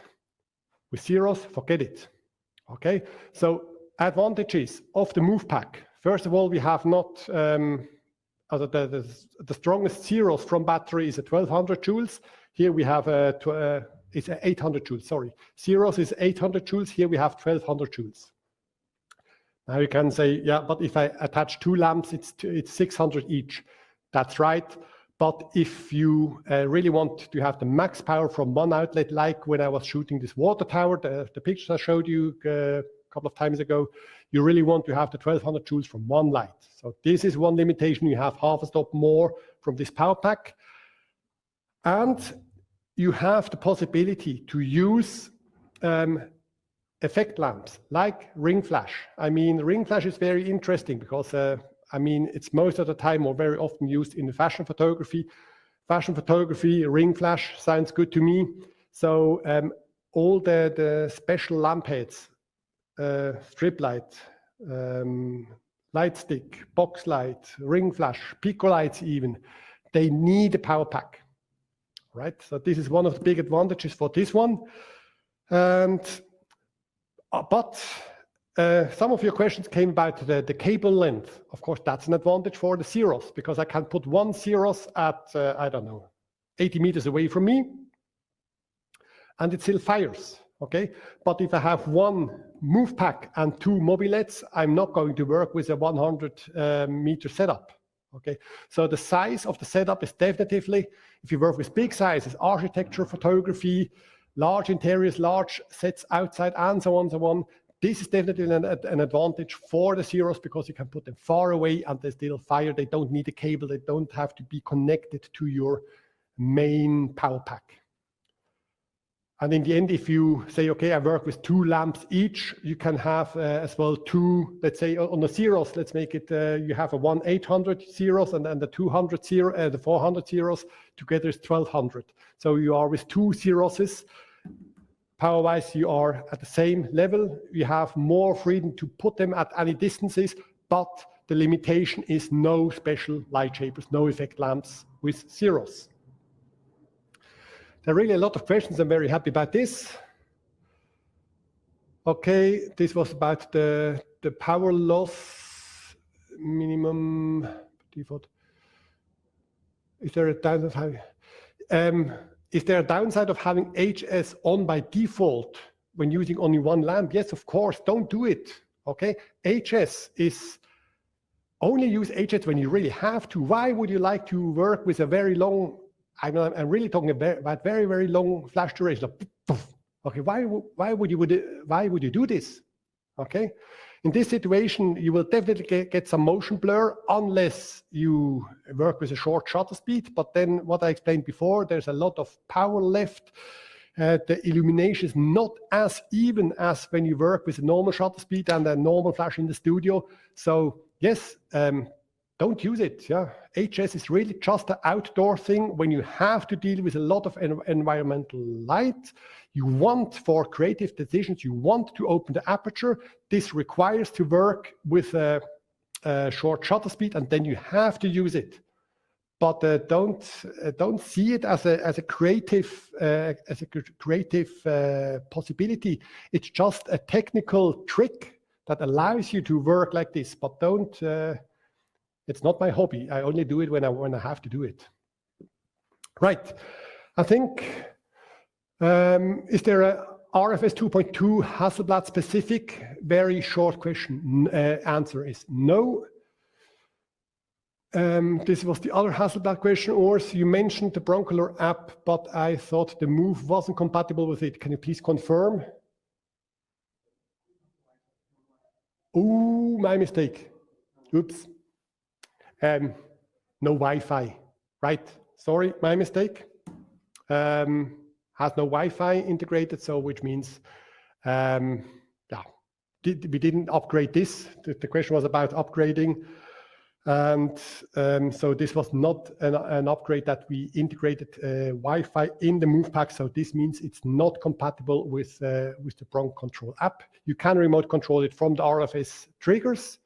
With zeros, forget it. Okay, so advantages of the move pack. First of all, we have not, the strongest zeros from battery is a 1200 joules. Here we have it's 800 joules, sorry. Zeros is 800 joules, here we have 1200 joules. Now you can say, yeah, but if I attach two lamps, it's 600 each. That's right. But if you really want to have the max power from one outlet, like when I was shooting this water tower, the pictures I showed you a couple of times ago, you really want to have the 1200 joules from one light. So this is one limitation. You have half a stop more from this power pack. And you have the possibility to use effect lamps like ring flash. I mean, ring flash is very interesting because I mean, it's most of the time or very often used in the fashion photography. Fashion photography, ring flash sounds good to me. So all the special lamp heads, strip light, light stick, box light, ring flash, pico lights even, they need a power pack, right? So this is one of the big advantages for this one. And but some of your questions came about the cable length. Of course, that's an advantage for the zeros because I can put one zeros at, I don't know, 80 meters away from me and it still fires, okay? But if I have one move pack and two Mobilets, I'm not going to work with a 100 meter setup, okay? So the size of the setup is definitively, if you work with big sizes, architecture, photography, large interiors, large sets outside, and so on, this is definitely an advantage for the zeros because you can put them far away and they still fire. They don't need a cable. They don't have to be connected to your main power pack. And in the end, if you say, okay, I work with two lamps each, you can have as well two, let's say on the zeros, let's make it, you have a 800 zeros and then the 200 zero, the 400 zeros together is 1200. So you are with two zeroses. Power-wise, you are at the same level. You have more freedom to put them at any distances, but the limitation is no special light shapers, no effect lamps with zeros. There are really a lot of questions. I'm very happy about this. Okay, this was about the power loss minimum default. Is there a downside of having HS on by default when using only one lamp? Yes, of course. Don't do it. Okay, HS is only use HS when you really have to. Why would you like to work with a very long? I'm really talking about very, very long flash duration. Okay, why would you do this? Okay, in this situation, you will definitely get some motion blur unless you work with a short shutter speed. But then, what I explained before, there's a lot of power left. The illumination is not as even as when you work with a normal shutter speed and a normal flash in the studio. So yes, don't use it. Yeah, HS is really just an outdoor thing when you have to deal with a lot of environmental light. You want, for creative decisions, you want to open the aperture. This requires to work with a short shutter speed, and then you have to use it. But don't see it as a creative possibility. It's just a technical trick that allows you to work like this. But don't. It's not my hobby. I only do it when I have to do it. Right. I think. Is there a RFS 2.2 Hasselblad specific? Very short question. Answer is no. This was the other Hasselblad question. Urs, you mentioned the broncolor app, but I thought the Move wasn't compatible with it. Can you please confirm? Oh, my mistake. Oops. No Wi-Fi. Right. Sorry, my mistake. Has no Wi-Fi integrated, so which means, yeah, we didn't upgrade this. The question was about upgrading. And so this was not an upgrade that we integrated Wi-Fi in the Move pack. So this means it's not compatible with the Bronc Control app. You can remote control it from the RFS triggers,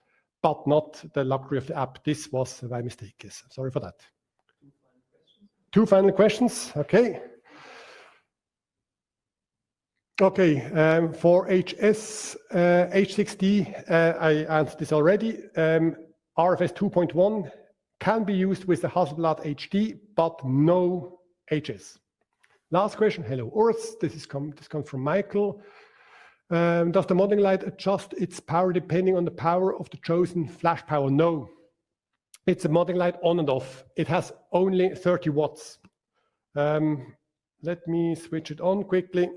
but not the luxury of the app. This was my mistake. Yes, sorry for that. Two final questions. Okay. Okay, for H6D, I answered this already. RFS 2.1 can be used with the Hasselblad HD, but no HS. Last question. Hello, Urs. This comes from Michael. Does the modeling light adjust its power depending on the power of the chosen flash power? No. It's a modeling light on and off. It has only 30 watts. Let me switch it on quickly.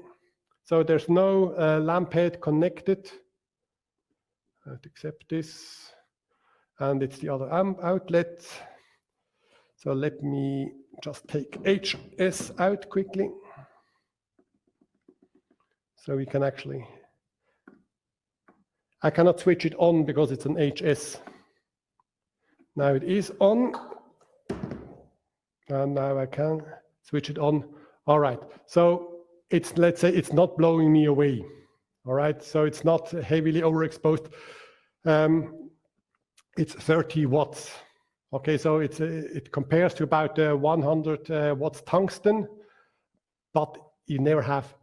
So there's no lamp head connected. I'll accept this. And it's the other outlet. So let me just take HS out quickly. So we can actually, I cannot switch it on because it's an HS. Now it is on. And now I can switch it on. All right. So it's, let's say, it's not blowing me away. All right. So it's not heavily overexposed. It's 30 watts. Okay. So it compares to about 100 watts tungsten, but you never have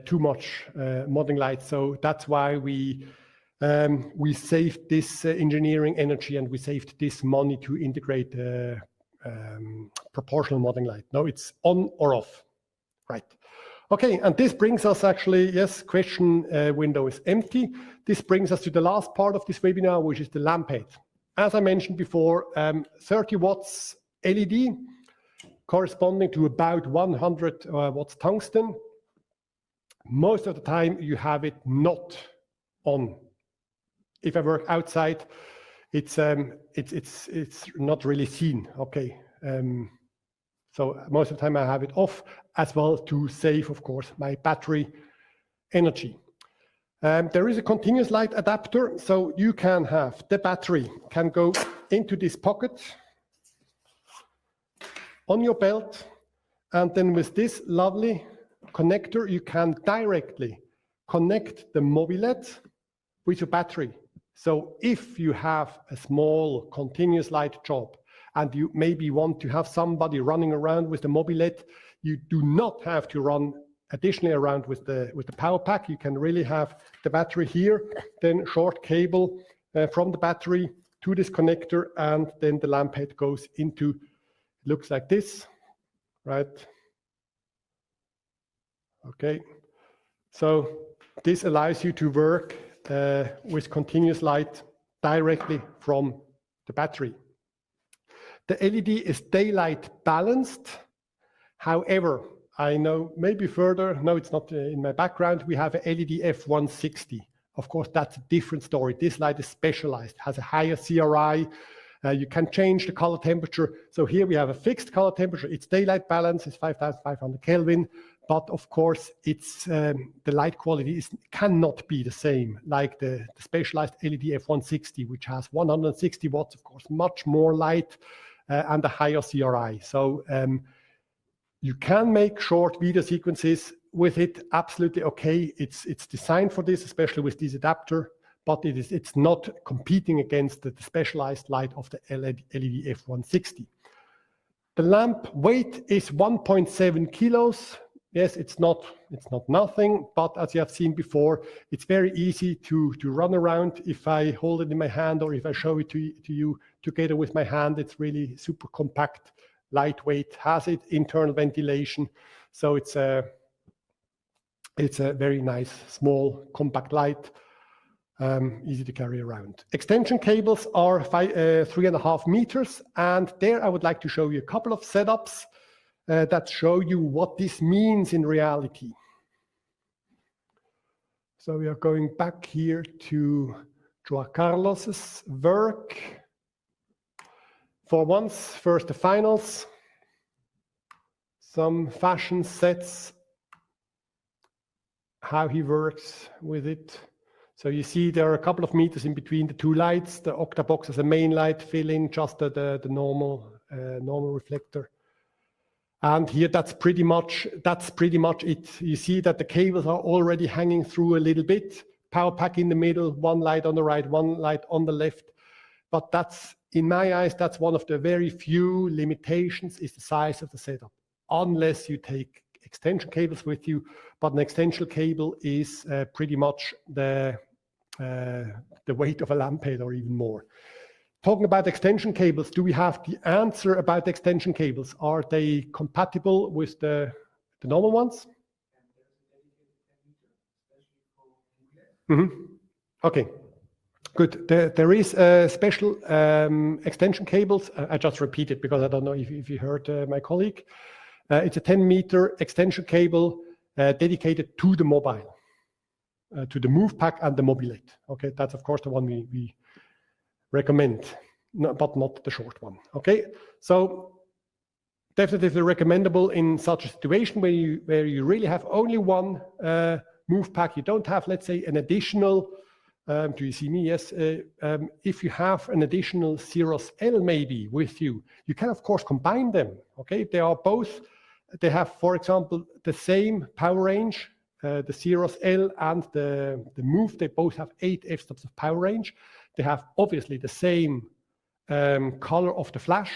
too much modeling light. So that's why we saved this engineering energy and we saved this money to integrate proportional modeling light. No, it's on or off. Right. Okay, and this brings us actually, yes, question window is empty. This brings us to the last part of this webinar, which is the lamp head. As I mentioned before, 30 watts LED corresponding to about 100 watts tungsten. Most of the time you have it not on. If I work outside, it's not really seen. Okay. So most of the time I have it off as well to save, of course, my battery energy. There is a continuous light adapter, so you can have the battery can go into this pocket on your belt, and then with this lovely connector, you can directly connect the Mobilit with your battery. So if you have a small continuous light job, and you maybe want to have somebody running around with the Mobilit, you do not have to run additionally around with the power pack. You can really have the battery here, then short cable from the battery to this connector, and then the lamp head goes into, looks like this, right? Okay, so this allows you to work with continuous light directly from the battery. The LED is daylight balanced. However, I know maybe further, no, it's not in my background, we have a LED F160. Of course, that's a different story. This light is specialized, has a higher CRI. You can change the color temperature. So here we have a fixed color temperature. It's daylight balance, it's 5,500 Kelvin. But of course, it's the light quality cannot be the same like the specialized LED F160, which has 160 watts, of course, much more light and a higher CRI. So you can make short video sequences with it, absolutely okay. It's designed for this, especially with this adapter, but it's not competing against the specialized light of the LED F160. The lamp weight is 1.7 kilos. Yes, it's not nothing, but as you have seen before, it's very easy to run around. If I hold it in my hand or if I show it to you together with my hand, it's really super compact, lightweight, has it internal ventilation. So it's a very nice, small, compact light, easy to carry around. Extension cables are 3.5 meters, and there I would like to show you a couple of setups that show you what this means in reality. So we are going back here to Joao Carlos's work. For once, first the finals, some fashion sets, how he works with it. So you see there are a couple of meters in between the two lights. The octabox as a main light, fill in just the normal reflector. And here that's pretty much it. You see that the cables are already hanging through a little bit. Power pack in the middle, one light on the right, one light on the left. But that's, in my eyes, that's one of the very few limitations, is the size of the setup. Unless you take extension cables with you, but an extension cable is pretty much the weight of a lamphead or even more. Talking about extension cables, do we have the answer about extension cables? Are they compatible with the normal ones? Mm-hmm. Okay, good. There is special extension cables. I just repeat it because I don't know if you heard my colleague. It's a 10-meter extension cable dedicated to the mobile, to the move pack and the Mobilit. Okay, that's of course the one we recommend, but not the short one. Okay, so definitely recommendable in such a situation where you really have only one move pack. You don't have, let's say, an additional. Do you see me? Yes. If you have an additional Cirrus L maybe with you, you can of course combine them. Okay, they are both. They have, for example, the same power range. The Cirrus L and the Move, they both have 8 f-stops of power range. They have obviously the same color of the flash.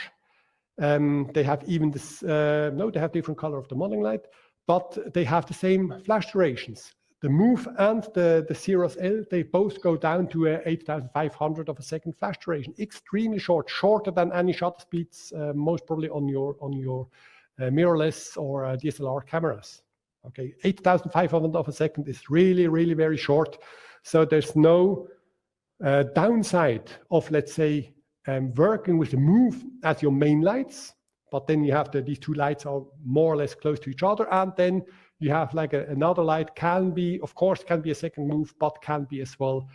They have even this, no, they have different color of the modeling light, but they have the same flash durations. The Move and the Cirrus L, they both go down to 8,500 of a second flash duration. Extremely short, shorter than any shutter speeds, most probably on your mirrorless or DSLR cameras. Okay, 8,500 of a second is really, really very short. So there's no downside of, let's say, working with the Move as your main lights, but then you have these two lights are more or less close to each other, and then you have like another light, can be, of course, can be a second Move, but can be as well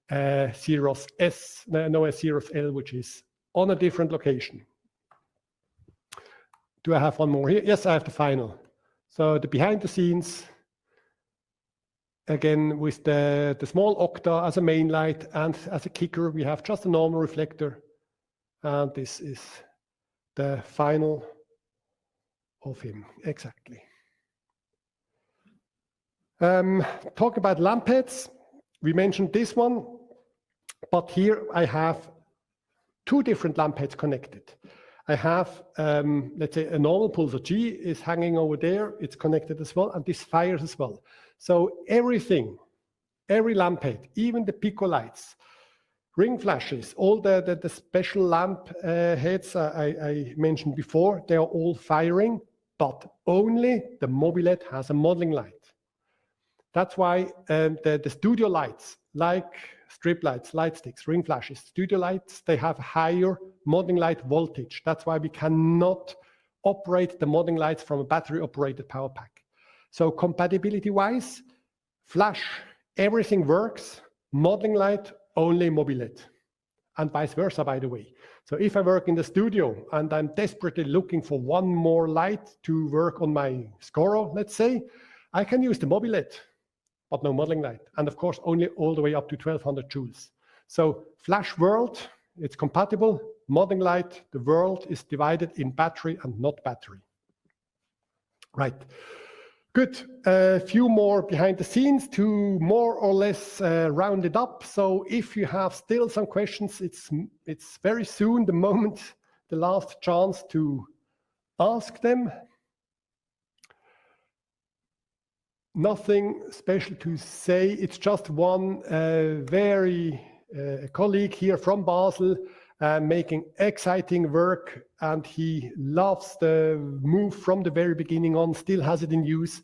Cirrus S, no, a Cirrus L, which is on a different location. Do I have one more here? Yes, I have the final. So the behind the scenes, again, with the small octa as a main light, and as a kicker, we have just a normal reflector. And this is the final of him, exactly. Talk about lamp heads. We mentioned this one, but here I have 2 different lamp heads connected. I have, let's say, a normal pulsar G is hanging over there. It's connected as well, and this fires as well. So everything, every lamp head, even the pico lights, ring flashes, all the special lamp heads I mentioned before, they are all firing, but only the Mobilit has a modeling light. That's why the studio lights, like strip lights, light sticks, ring flashes, studio lights, they have higher modeling light voltage. That's why we cannot operate the modeling lights from a battery-operated power pack. So compatibility-wise, flash, everything works, modeling light, only Mobilit, and vice versa, by the way. So if I work in the studio and I'm desperately looking for one more light to work on my Scoro, let's say, I can use the Mobilit, but no modeling light. And of course, only all the way up to 1200 joules. So flash world, it's compatible. Modeling light, the world is divided in battery and not battery. Right. Good. A few more behind the scenes to more or less round it up. So if you have still some questions, it's very soon the moment, the last chance to ask them. Nothing special to say. It's just one very colleague here from Basel making exciting work, and he loves the move from the very beginning on, still has it in use.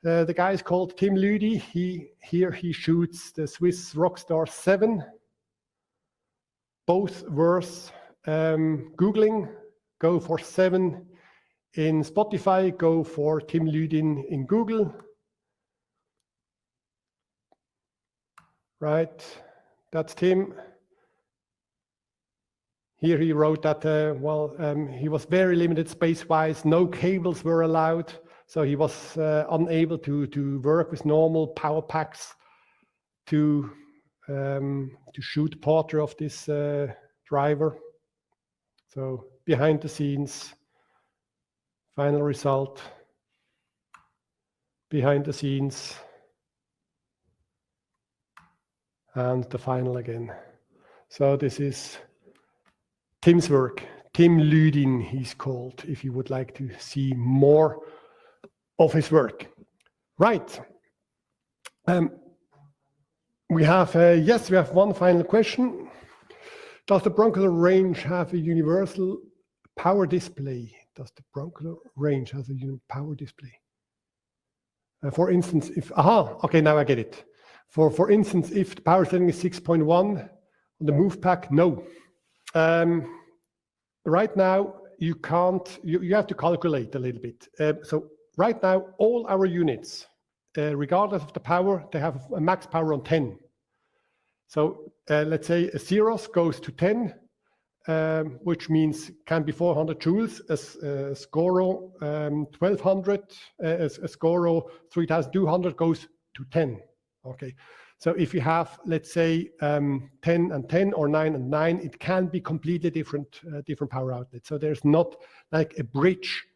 The guy is called Tim Lüdi. He shoots the Swiss Rockstar 7. Both worth Googling. Go for 7 in Spotify, go for Tim Lüdi in Google. Right, that's Tim. Here he wrote that, he was very limited space-wise, no cables were allowed, so he was unable to work with normal power packs to shoot Porter of this driver. So behind the scenes, final result, behind the scenes, and the final again. So this is Tim's work. Tim Lüdi, he's called, if you would like to see more of his work. Right. We have one final question. Does the broncolor range have a universal power display? Does the broncolor range have a power display? For instance, okay, now I get it. For instance, if the power setting is 6.1 on the move pack, no. Right now, you can't, you have to calculate a little bit. So right now, all our units, regardless of the power, they have a max power on 10. So let's say a Zeros goes to 10, which means can be 400 joules, a Scoro 1200, a Scoro 3200 goes to 10. Okay, so if you have, let's say, 10 and 10 or 9 and 9, it can be completely different power outlets. So there's not like a bridge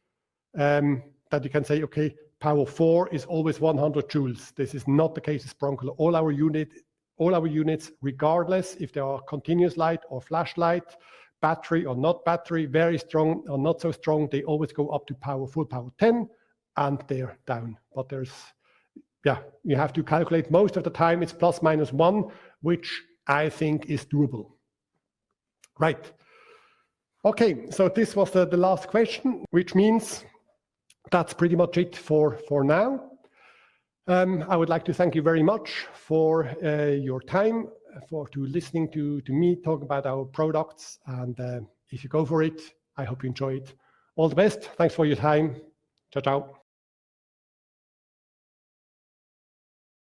that you can say, okay, power 4 is always 100 joules. This is not the case with broncolor. All our units, regardless if they are continuous light or flashlight, battery or not battery, very strong or not so strong, they always go up to full power 10, and they're down. But you have to calculate. Most of the time it's plus minus 1, which I think is doable. Right. Okay, so this was the last question, which means that's pretty much it for now. I would like to thank you very much for your time, for listening to me talk about our products. And if you go for it, I hope you enjoy it. All the best. Thanks for your time. Ciao, ciao.